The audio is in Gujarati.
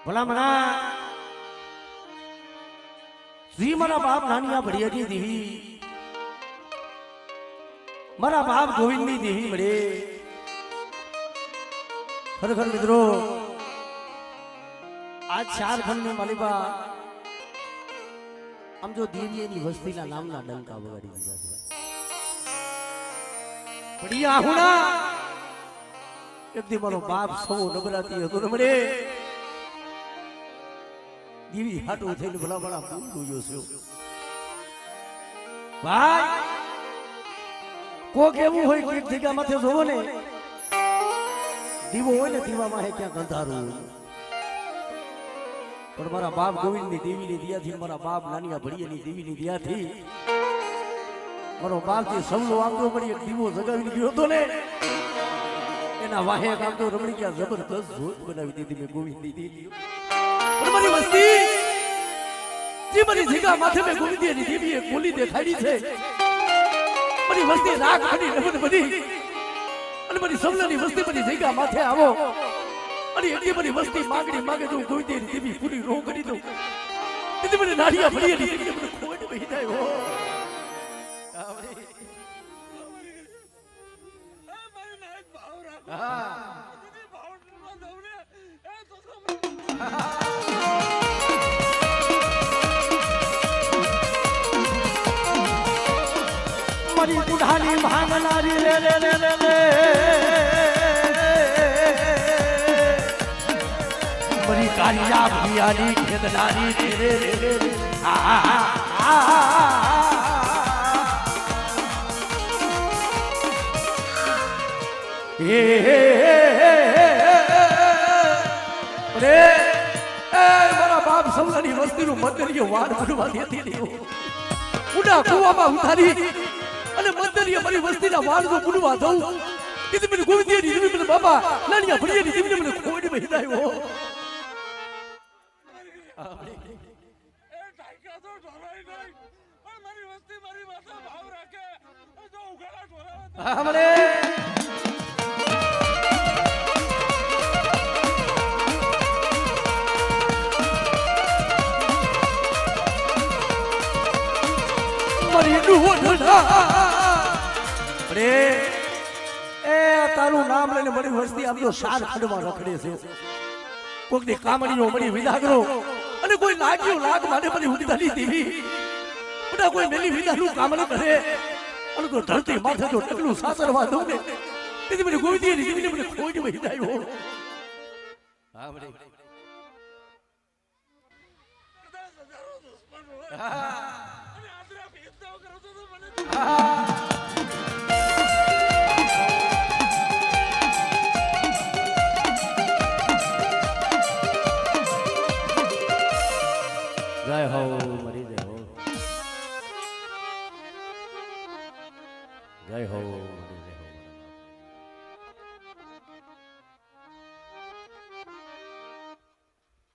ભલા મના જી મારા બાપ નાનિયા ભડિયાજી દેવી મારા બાપ ગોવિંદની દેવી મળે ખરેખર મિત્રો આજ ચાર ખંડ में માલિબા આમ જો દેવીની વસ્તીના નામના ડંકા વગાડી દીધા છે ભડિયા હુણા એક દી મારો બાપ સૌ નબરાતી હતો ને મળે દેવી હાટો થઈને ભલા ભલા ભૂલ જોયો છે ભાઈ કોક એવું હોય કે એક જગ્યા માથે જોવો ને દીવો હોય ને દીવામાં હે ક્યાં અંધારું પણ મારા બાપ ગોવિંદની દેવીની દિયાથી મારા બાપ નાનિયા ભડિયાની દેવીની દિયાથી મારો બાપ જે સવલો આંગો પડી એક દીવો જગાવી ગયો હતો ને એના વાહે આંગો રમણી ક્યાં જબરદસ્ત જોત બનાવી દીધી મેં ગોવિંદની દેવી પણ મારી વસ્તી જે મારી જગ્યા માથે મેં ગોવિંદની દેવીએ બોલી દેખાડી છે મારી વસ્તી રાખ બની રમણ બની અને મારી સવલાની વસ્તી બની જગ્યા માથે આવો અને એટલી બધી વસ્તી માગણી માગે તો ગોવિંદની દેવી પૂરી રો કરી દઉં એટલે મને નાડિયા ભડિયાની દેવીને મને ખોટ બેહી જાય હો મારી બુઢાની ભાંગનારી રે રે રે રે રે મારી કાલિયા ભિયાની ખેદનારી રે રે રે રે મારા બાપ સૌની વસ્તીનું મંદિર વાડ બનવા દેતી નહીં ઉડા કુવામાં ઉતારી અને મંદિર મારી વસ્તીના વાડ જો બનવા દઉં તેથી મને ગોવિંદની દેવી મને બાપા નાનિયા ભડિયાની દેવીને મને ખોડ બેહી જાય હમણે તારું નામ લઈને મારી વસ્તી આમ તો શાર ખંડમાં રખડે છે કોઈની કામડીઓ મળી વિદાગરો અને કોઈ લાગ્યો લાગ માટે મને ઉડીદાની દેવી બધા કોઈ મેલી વિદાનું કામણ કરે અને તો ધરતી માથે જો ટકલું સાસરવા દઉં ને તેથી મને ગોવિંદની દેવીને મને ખોઈ વહી જાય હો હા બડે જય હો મરી જય હો જય હો મરી જય